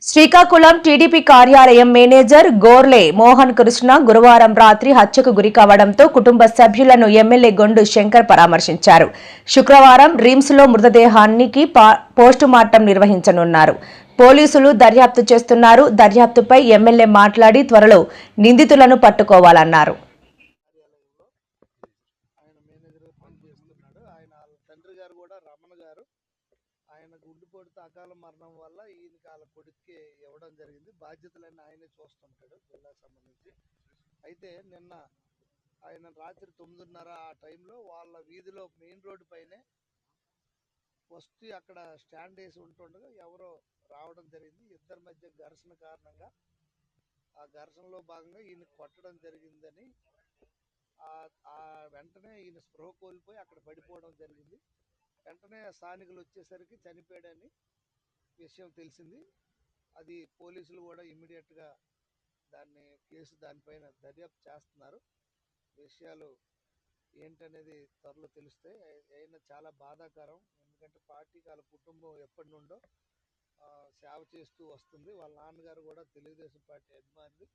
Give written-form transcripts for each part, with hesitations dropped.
Srikakulam TDP కార్యాలయం manager Gorle Mohan Krishna గురువారం రాత్రి హత్యకు గురి కావడంతో కుటుంబ సభ్యులను ఎమ్మెల్యే గొండు శంకర్ పరామర్శించారు. శుక్రవారం రిమ్స్లో మృతదేహానికి పోస్టుమార్టం నిర్వహించనున్నారు. పోలీసులు దర్యాప్తు చేస్తున్నారు. దర్యాప్తుపై ఎమ్మెల్యే మాట్లాడి త్వరలో నిందితులను పట్టుకోవాలన్నారు. ఆయన గుండెపోటుతో అకాల మరణం వల్ల ఈయనకి వాళ్ళ కొడుక్కి ఇవ్వడం జరిగింది. బాధ్యతలన్నీ ఆయనే చూస్తుంటాడు జిల్లాకు సంబంధించి. అయితే నిన్న ఆయన రాత్రి 9:30 ఆ టైంలో వాళ్ళ వీధిలో మెయిన్ రోడ్డు పైనే వస్తూ అక్కడ స్టాండ్ వేసి ఉంటుండగా ఎవరో రావడం జరిగింది. ఇద్దరి మధ్య ఘర్షణ కారణంగా ఆ ఘర్షణలో భాగంగా ఈయన కొట్టడం జరిగిందని ఆ వెంటనే ఈయన స్పృహ కోల్పోయి అక్కడ పడిపోవడం జరిగింది. వెంటనే స్థానికులు వచ్చేసరికి చనిపోయాడని విషయం తెలిసింది. అది పోలీసులు కూడా ఇమ్మీడియట్గా దానిపైన దర్యాప్తు చేస్తున్నారు. విషయాలు ఏంటనేది త్వరలో తెలుస్తాయి. అయినా చాలా బాధాకరం. ఎందుకంటే పార్టీకి వాళ్ళ కుటుంబం ఎప్పటి నుండో సేవ చేస్తూ వస్తుంది. వాళ్ళ నాన్నగారు కూడా తెలుగుదేశం పార్టీ అభిమాని.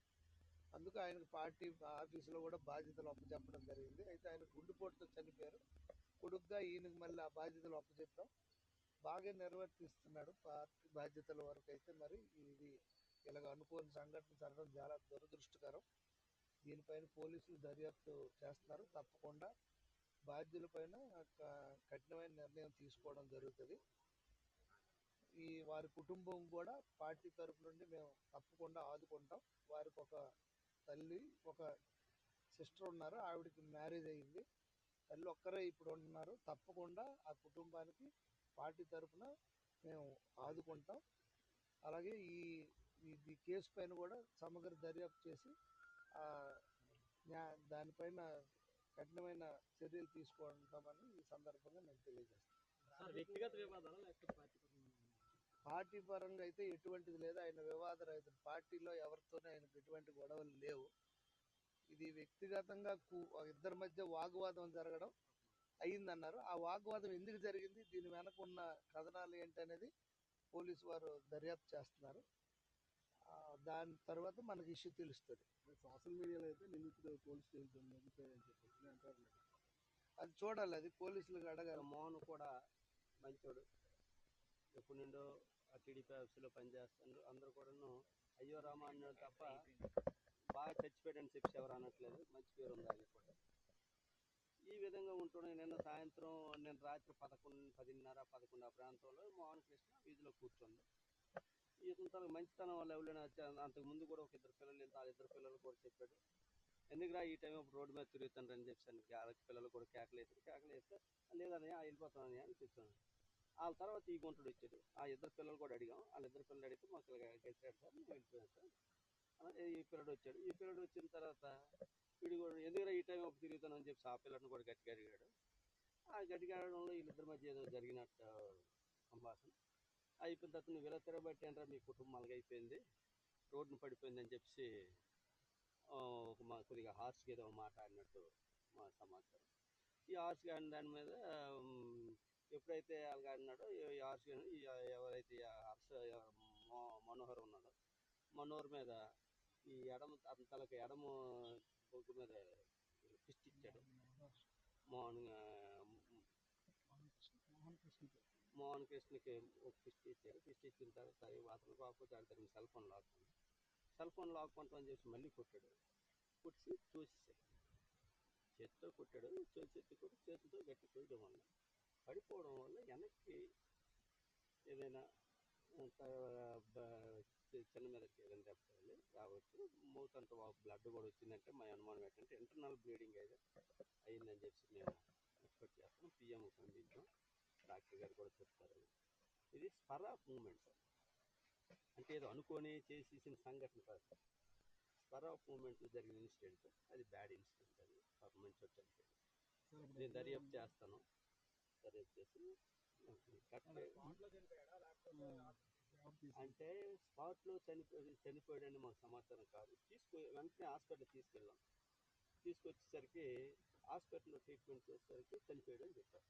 అందుకు ఆయనకు పార్టీ ఆఫీసులో కూడా బాధ్యతలు అప్పచెప్పడం జరిగింది. అయితే ఆయన గుండెపోటుతో చనిపోయారు. కొడుకుగా ఈయనకు మళ్ళీ ఆ బాధ్యతలు అప్పచెప్పాం. బాగా నిర్వర్తిస్తున్నాడు పార్టీ బాధ్యతల వరకు. అయితే మరి ఇది ఇలాగ అనుకోని సంఘటన జరగడం చాలా దురదృష్టకరం. దీనిపైన పోలీసులు దర్యాప్తు చేస్తున్నారు. తప్పకుండా బాధ్యులపైన కఠినమైన నిర్ణయం తీసుకోవడం జరుగుతుంది. వారి కుటుంబం కూడా పార్టీ తరఫు నుండి మేము తప్పకుండా ఆదుకుంటాం. వారికి ఒక తల్లి, ఒక సిస్టర్ ఉన్నారు. ఆవిడకి మ్యారేజ్ అయ్యింది. తల్లి ఒక్కరే ఇప్పుడు ఉంటున్నారు. తప్పకుండా ఆ కుటుంబానికి పార్టీ తరఫున మేము ఆదుకుంటాం. అలాగే ఈ కేసు పైన కూడా సమగ్ర దర్యాప్తు చేసి దానిపైన కఠినమైన చర్యలు తీసుకుంటామని ఈ సందర్భంగా నేను తెలియజేస్తాను. పార్టీ పరంగా అయితే ఎటువంటిది లేదు. ఆయన వివాద రహితుడు. పార్టీలో ఎవరితోనే ఆయనకు ఎటువంటి గొడవలు లేవు. ఇది వ్యక్తిగతంగా ఇద్దరి మధ్య వాగ్వాదం జరగడం అయిందన్నారు. ఆ వాగ్వాదం ఎందుకు జరిగింది, దీని వెనక ఉన్న కథనాలు ఏంటనేది పోలీసు వారు దర్యాప్తు చేస్తున్నారు. దాని తర్వాత మనకి ఇష్యూ తెలుస్తుంది. సోషల్ మీడియాలో అయితే నిందితుడు పోలీస్ స్టేషన్ అంటారు. అది చూడాలి, అది పోలీసులకు అడగాలి. మోహన్ కూడా మంచోడు. ఎప్పుడు నుండో టీడీపీ ఆఫీసులో పనిచేస్తాడు. అందరూ కూడాను అయ్యో రామ అన్నాడు తప్ప బాగా చచ్చిపోయాడని చెప్పి ఎవరు అనట్లేదు. మంచి పేరు ఉంది ఆయన కూడా. ఈ విధంగా ఉంటున్నాయి. నిన్న సాయంత్రం నేను రాత్రి 10:30, 11 ఆ ప్రాంతంలో మోహన్ కృష్ణ వీధిలో కూర్చుంది. ఇతను తనకు మంచితనం వల్ల ఎవరైనా అంతకుముందు కూడా ఒక ఇద్దరు పిల్లలు ఆ ఇద్దరు పిల్లలు కూడా చెప్పాడు, ఎందుకురా ఈ టైం ఇప్పుడు రోడ్డు మీద తిరుగుతాను అని చెప్పాను. పిల్లలు కూడా కేకలేస్తే లేదని వెళ్ళిపోతానని అని చెప్పాను. వాళ్ళ తర్వాత ఈ గుంటడు వచ్చాడు. ఆ ఇద్దరు పిల్లలు కూడా అడిగాం. వాళ్ళ ఇద్దరు పిల్లలు అడిగితే మాకు గెలిచాడు సార్, నేను వెళ్ళిపోయాను సార్. ఈ పిల్లడు వచ్చాడు. ఈ పిల్లడు వచ్చిన తర్వాత వీడు కూడా ఎందుకురా ఈ టైం అప్పుడు తిరుగుతానని చెప్పి ఆ పిల్లడిని కూడా గట్టిగా అడిగాడు. ఆ గట్టిగా అడగడంలో వీళ్ళిద్దరి మధ్య ఏదో జరిగినట్టు సంభాషణ అయిపోయిన తర్వాత నువ్వు ఇలా తిరగబట్టి అంటారా మీ కుటుంబం అలాగైపోయింది, రోడ్డును పడిపోయింది అని చెప్పి కొద్దిగా హార్ష్గా ఏదో మాట్లాడినట్టు మా సమాచారం. ఈ హార్ష్గా ఆడిన దాని మీద ఎప్పుడైతే అలాగా అన్నాడో ఈ హార్ష్గా ఎవరైతే మనోహర్ ఉన్నాడో మనోహర్ మీద ఈ తనకి ఎడమ బొగ్గు మీద ఫిస్ట్ ఇచ్చాడు. మోహన్ కృష్ణకి ఒక ఫిస్ట్ ఇచ్చాడు. ఫిస్ట్ ఇచ్చిన తర్వాత అతను కాకపోతే అతనికి సెల్ ఫోన్ లాక్కుంటాం అని చెప్పి మళ్ళీ కొట్టాడు. కొట్టి చూసేసాడు. చేతితో కొట్టాడు. చేతితో గట్టి కొట్టడం వల్ల పడిపోవడం వల్ల వెనక్కి ఏదైనా చిన్న మీదకి ఏదైనా దెబ్బ రావచ్చు. మౌత్ అంతా బ్లడ్ కూడా వచ్చిందంటే మా అనుమానం ఏంటంటే ఇంటర్నల్ బ్లీడింగ్ అయిందని చెప్పి మేము ఎక్స్పెక్ట్ చేస్తాం. పిఎం పంపించాం. డాక్టర్ గారు కూడా చెప్తారు. ఇది స్పర్ ఆఫ్ మూమెంట్ అంటే ఏదో అనుకొని చేసేసిన సంఘటన కాదు. స్పర్ ఆఫ్ మూమెంట్లో జరిగిన ఇన్సిడెంట్. అది బ్యాడ్ ఇన్సిడెంట్. అది పాప మంచి వచ్చాను. నేను దర్యాప్తు చేస్తాను. దర్యాప్తు చేసి అంటే స్పాట్లో చనిపోయాడని మాకు సమాచారం కాదు. వెంటనే హాస్పిటల్ తీసుకెళ్ళాం. తీసుకొచ్చేసరికి హాస్పిటల్లో ట్రీట్మెంట్ చేసేసరికి చనిపోయాడని చెప్పారు.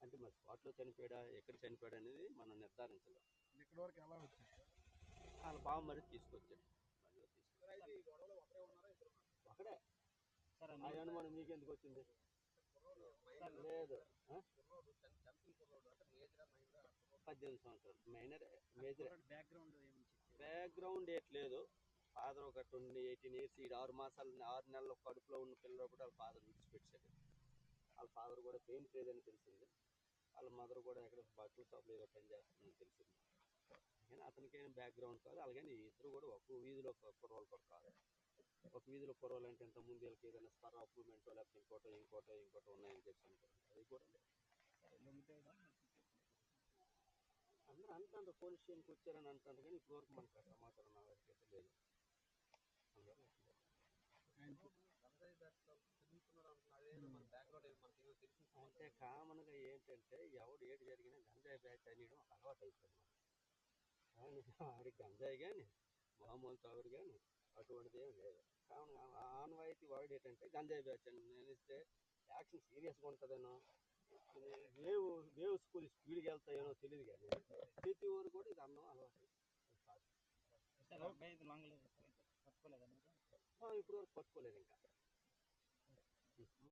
అంటే మరి స్పాట్లో చనిపోయాడా, ఎక్కడ చనిపోయాడు అనేది మనం నిర్ధారించలేం. ఇక్కడ వరకు ఎలా వచ్చింది? ఆ పాము తీసుకొచ్చాడు. ఒకడే ఆ అనుమానం మీకెందుకు వచ్చింది? లేదు 18 సంవత్సరాలు మేజర్ బ్యాక్గ్రౌండ్ ఏట్లేదు. ఫాదర్ ఒక 18 years, 6 మాసాలు 6 నెలల కడుపులో ఉన్న పిల్లలు కూడా వాళ్ళ ఫాదర్ విడిచిపెట్టాడు. వాళ్ళ ఫాదర్ కూడా పెయిన్ లేదని తెలిసింది. వాళ్ళ మదర్ కూడా ఎక్కడ బట్టల షాప్లో ఏదో పని చేస్తుందని తెలిసింది. కానీ అతనికి ఏం బ్యాక్గ్రౌండ్ కాదు. అలాగని ఇద్దరు కూడా ఒక వీధిలో కుర్రోళ్ళు కూడా కాదు. ఒక వీధిలో కుర్రోళ్ళు అంటే ఇంత ముందు వీళ్ళకి ఏదైనా స్పర్ అప్రూవ్మెంటో లేకపోతే ఇంకోటో ఉన్నాయని చెప్పి అది కూడా లేదు. అందరూ అంటారు పోలీస్ స్టేషన్కి వచ్చారని అంటారు, కానీ ఇప్పటివరకు మనకు సమాచారం నా దగ్గర అయితే లేదు. అంటే కామన్గా ఏంటంటే ఎవడు ఏడు జరిగినా గంజాయి బ్యాచ్ అనేయడం ఒక అలవాటు అయిపోయింది. ఆడికి గంజాయి కానీ మామూలు తాగుడు కానీ అటువంటిది ఏం లేదు. కావున ఆనవాయితీ వాడు ఏంటంటే గంజాయి బ్యాచ్ అని నేనిస్తే యాక్షన్ సీరియస్గా ఉంటుందేనో, వేవ్ స్కూల్ స్పీడ్కి వెళ్తాయేనో తెలియదు, కానీ ప్రతి ఊరు కూడా ఇది అన్నం అలవాటు. ఇప్పుడు వరకు పట్టుకోలేదు ఇంకా.